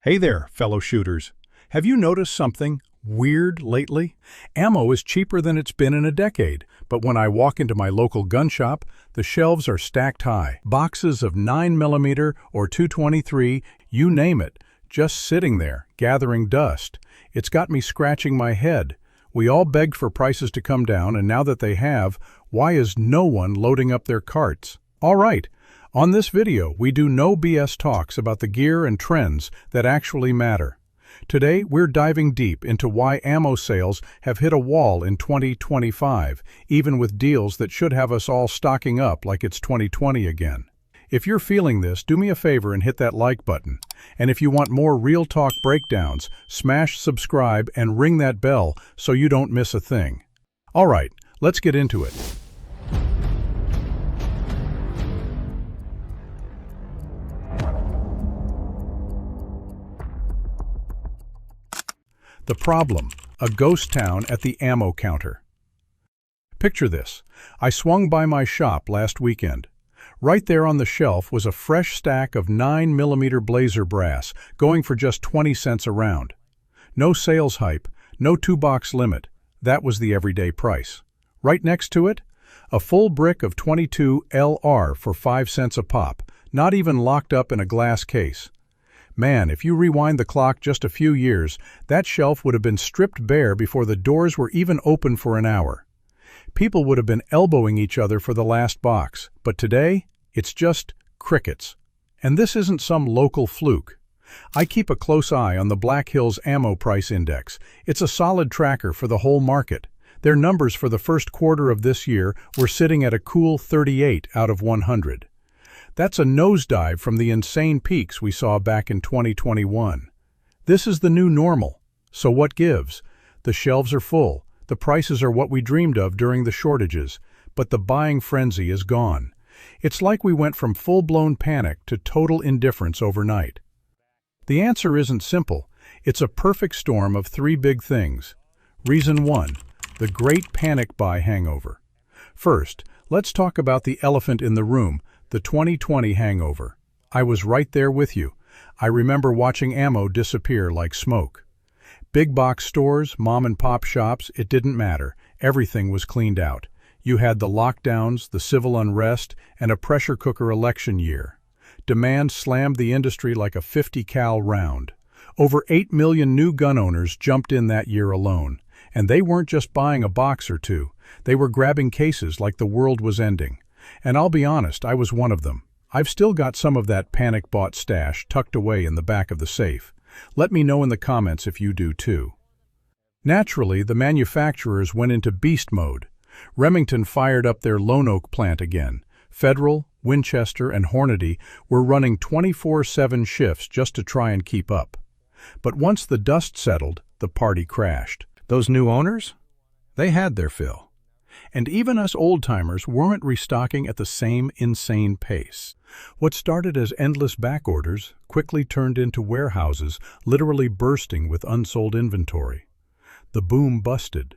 Hey there, fellow shooters. Have you noticed something weird lately? Ammo is cheaper than it's been in a decade, but when I walk into my local gun shop, the shelves are stacked high. Boxes of 9mm or 223, you name it, just sitting there, gathering dust. It's got me scratching my head. We all begged for prices to come down, and now that they have, why is no one loading up their carts? All right. On this video, we do no BS talks about the gear and trends that actually matter. Today, we're diving deep into why ammo sales have hit a wall in 2025, even with deals that should have us all stocking up like it's 2020 again. If you're feeling this, do me a favor and hit that like button. And if you want more real talk breakdowns, smash subscribe and ring that bell so you don't miss a thing. All right, let's get into it. The problem, a ghost town at the ammo counter. Picture this. I swung by my shop last weekend. Right there on the shelf was a fresh stack of 9mm Blazer brass, going for just 20 cents a round. No sales hype, no 2-box limit. That was the everyday price. Right next to it, a full brick of 22 LR for 5 cents a pop, not even locked up in a glass case. Man, if you rewind the clock just a few years, that shelf would have been stripped bare before the doors were even open for an hour. People would have been elbowing each other for the last box, but today, it's just crickets. And this isn't some local fluke. I keep a close eye on the Black Hills Ammo Price Index. It's a solid tracker for the whole market. Their numbers for the first quarter of this year were sitting at a cool 38 out of 100. That's a nosedive from the insane peaks we saw back in 2021. This is the new normal. So what gives? The shelves are full. The prices are what we dreamed of during the shortages, but the buying frenzy is gone. It's like we went from full-blown panic to total indifference overnight. The answer isn't simple. It's a perfect storm of three big things. Reason 1, the great panic buy hangover. First, let's talk about the elephant in the room, the 2020 hangover. I was right there with you. I remember watching ammo disappear like smoke. Big box stores, mom and pop shops, it didn't matter. Everything was cleaned out. You had the lockdowns, the civil unrest, and a pressure cooker election year. Demand slammed the industry like a 50 cal round. Over 8 million new gun owners jumped in that year alone. And they weren't just buying a box or two. They were grabbing cases like the world was ending. And I'll be honest, I was one of them. I've still got some of that panic-bought stash tucked away in the back of the safe. Let me know in the comments if you do too. Naturally, the manufacturers went into beast mode. Remington fired up their Lone Oak plant again. Federal, Winchester, and Hornady were running 24/7 shifts just to try and keep up. But once the dust settled, the party crashed. Those new owners? They had their fill. And even us old-timers weren't restocking at the same insane pace. What started as endless back orders quickly turned into warehouses literally bursting with unsold inventory. The boom busted.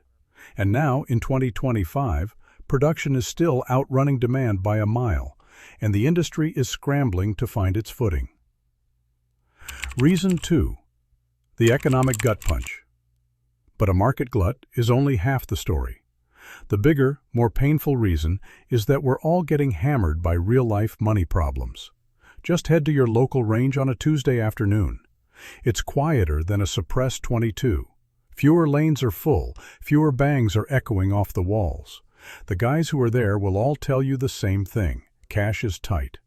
And now, in 2025, production is still outrunning demand by a mile, and the industry is scrambling to find its footing. Reason 2, the economic gut punch. But a market glut is only half the story. The bigger, more painful reason is that we're all getting hammered by real-life money problems. Just head to your local range on a Tuesday afternoon. It's quieter than a suppressed 22. Fewer lanes are full, fewer bangs are echoing off the walls. The guys who are there will all tell you the same thing. Cash is tight.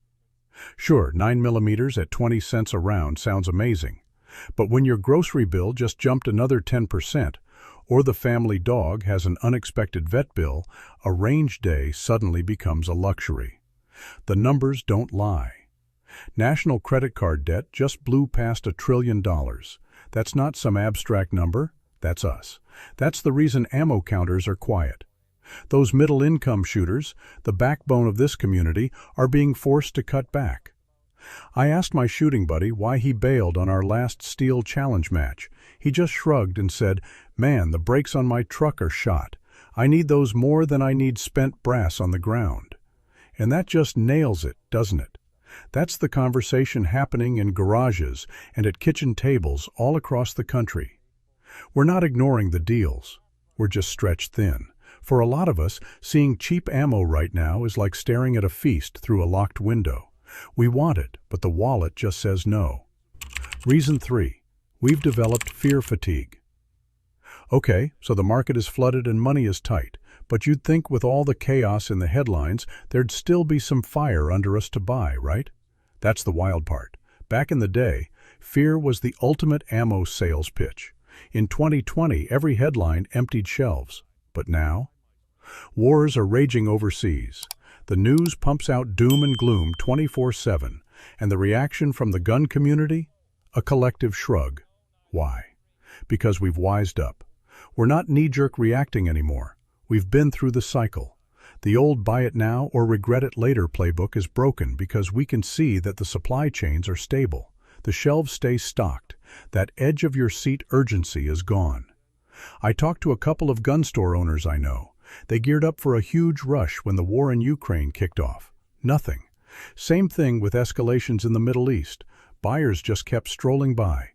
Sure, 9mm at 20 cents a round sounds amazing. But when your grocery bill just jumped another 10%, or the family dog has an unexpected vet bill, a range day suddenly becomes a luxury. The numbers don't lie. National credit card debt just blew past $1 trillion. That's not some abstract number, that's us. That's the reason ammo counters are quiet. Those middle-income shooters, the backbone of this community, are being forced to cut back. I asked my shooting buddy why he bailed on our last steel challenge match. He just shrugged and said, "Man, the brakes on my truck are shot. I need those more than I need spent brass on the ground." And that just nails it, doesn't it? That's the conversation happening in garages and at kitchen tables all across the country. We're not ignoring the deals. We're just stretched thin. For a lot of us, seeing cheap ammo right now is like staring at a feast through a locked window. We want it, but the wallet just says no. Reason 3. We've developed fear fatigue. Okay, so the market is flooded and money is tight, but you'd think with all the chaos in the headlines, there'd still be some fire under us to buy, right? That's the wild part. Back in the day, fear was the ultimate ammo sales pitch. In 2020, every headline emptied shelves. But now? Wars are raging overseas. The news pumps out doom and gloom 24/7, and the reaction from the gun community? A collective shrug. Why? Because we've wised up. We're not knee-jerk reacting anymore. We've been through the cycle. The old buy it now or regret it later playbook is broken because we can see that the supply chains are stable. The shelves stay stocked. That edge-of-your-seat urgency is gone. I talked to a couple of gun store owners I know. They geared up for a huge rush when the war in Ukraine kicked off. Nothing. Same thing with escalations in the Middle East. Buyers just kept strolling by.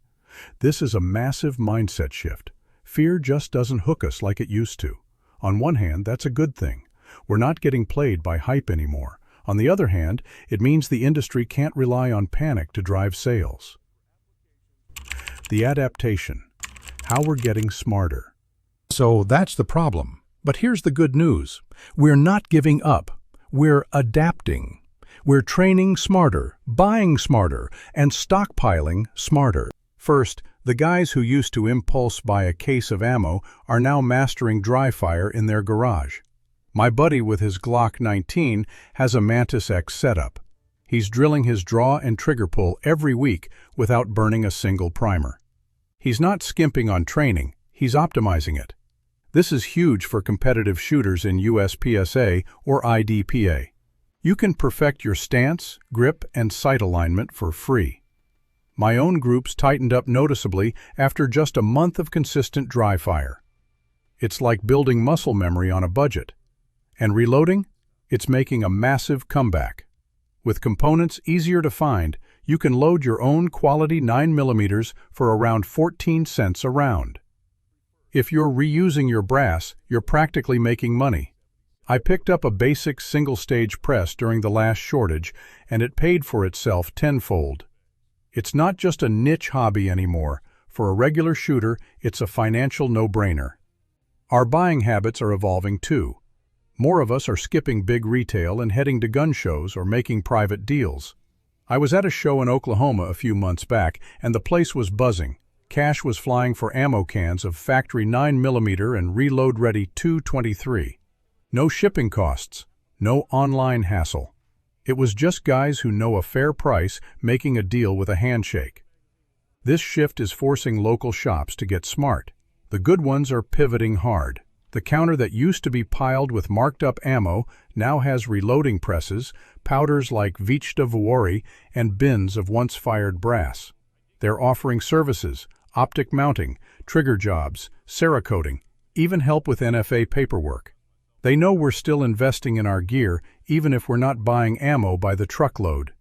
This is a massive mindset shift. Fear just doesn't hook us like it used to. On one hand, that's a good thing. We're not getting played by hype anymore. On the other hand, it means the industry can't rely on panic to drive sales. The adaptation. How we're getting smarter. So that's the problem. But here's the good news. We're not giving up. We're adapting. We're training smarter, buying smarter, and stockpiling smarter. First, the guys who used to impulse buy a case of ammo are now mastering dry fire in their garage. My buddy with his Glock 19 has a Mantis X setup. He's drilling his draw and trigger pull every week without burning a single primer. He's not skimping on training, he's optimizing it. This is huge for competitive shooters in USPSA or IDPA. You can perfect your stance, grip, and sight alignment for free. My own groups tightened up noticeably after just a month of consistent dry fire. It's like building muscle memory on a budget. And reloading? It's making a massive comeback. With components easier to find, you can load your own quality 9mm for around 14 cents a round. If you're reusing your brass, you're practically making money. I picked up a basic single-stage press during the last shortage, and it paid for itself tenfold. It's not just a niche hobby anymore. For a regular shooter, it's a financial no-brainer. Our buying habits are evolving too. More of us are skipping big retail and heading to gun shows or making private deals. I was at a show in Oklahoma a few months back, and the place was buzzing. Cash was flying for ammo cans of factory 9mm and reload-ready .223. No shipping costs, no online hassle. It was just guys who know a fair price making a deal with a handshake. This shift is forcing local shops to get smart. The good ones are pivoting hard. The counter that used to be piled with marked-up ammo now has reloading presses, powders like Vichta Vuori, and bins of once-fired brass. They're offering services, optic mounting, trigger jobs, Cerakoting, even help with NFA paperwork. They know we're still investing in our gear, even if we're not buying ammo by the truckload.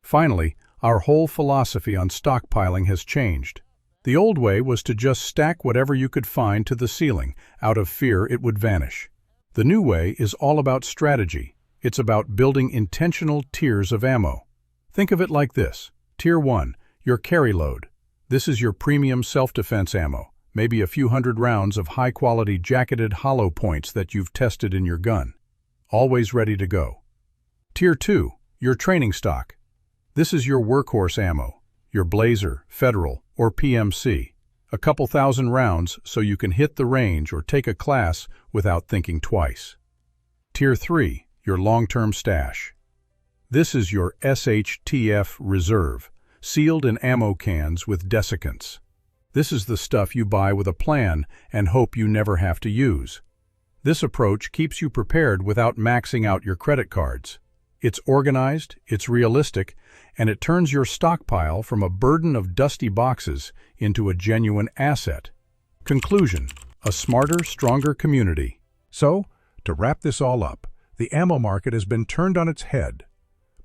Finally, our whole philosophy on stockpiling has changed. The old way was to just stack whatever you could find to the ceiling, out of fear it would vanish. The new way is all about strategy. It's about building intentional tiers of ammo. Think of it like this. Tier 1, your carry load. This is your premium self-defense ammo, maybe a few hundred rounds of high-quality jacketed hollow points that you've tested in your gun. Always ready to go. Tier 2, your training stock. This is your workhorse ammo, your Blazer, Federal, or PMC. A couple thousand rounds so you can hit the range or take a class without thinking twice. Tier 3, your long-term stash. This is your SHTF Reserve, sealed in ammo cans with desiccants. This is the stuff you buy with a plan and hope you never have to use. This approach keeps you prepared without maxing out your credit cards. It's organized, it's realistic, and it turns your stockpile from a burden of dusty boxes into a genuine asset. Conclusion: a smarter, stronger community. So, to wrap this all up, the ammo market has been turned on its head.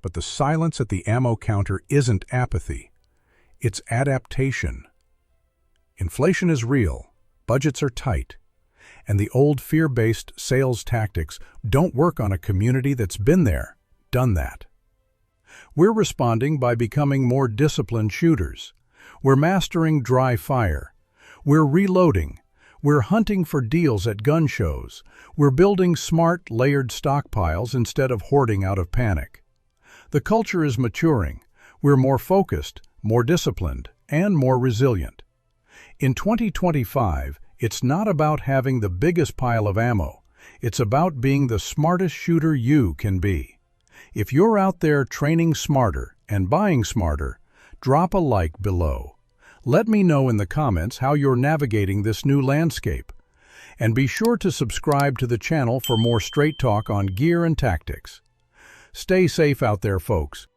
But the silence at the ammo counter isn't apathy. It's adaptation. Inflation is real, budgets are tight, and the old fear-based sales tactics don't work on a community that's been there, done that. We're responding by becoming more disciplined shooters. We're mastering dry fire. We're reloading. We're hunting for deals at gun shows. We're building smart, layered stockpiles instead of hoarding out of panic. The culture is maturing. We're more focused, more disciplined, and more resilient. In 2025, it's not about having the biggest pile of ammo. It's about being the smartest shooter you can be. If you're out there training smarter and buying smarter, drop a like below. Let me know in the comments how you're navigating this new landscape. And be sure to subscribe to the channel for more straight talk on gear and tactics. Stay safe out there, folks.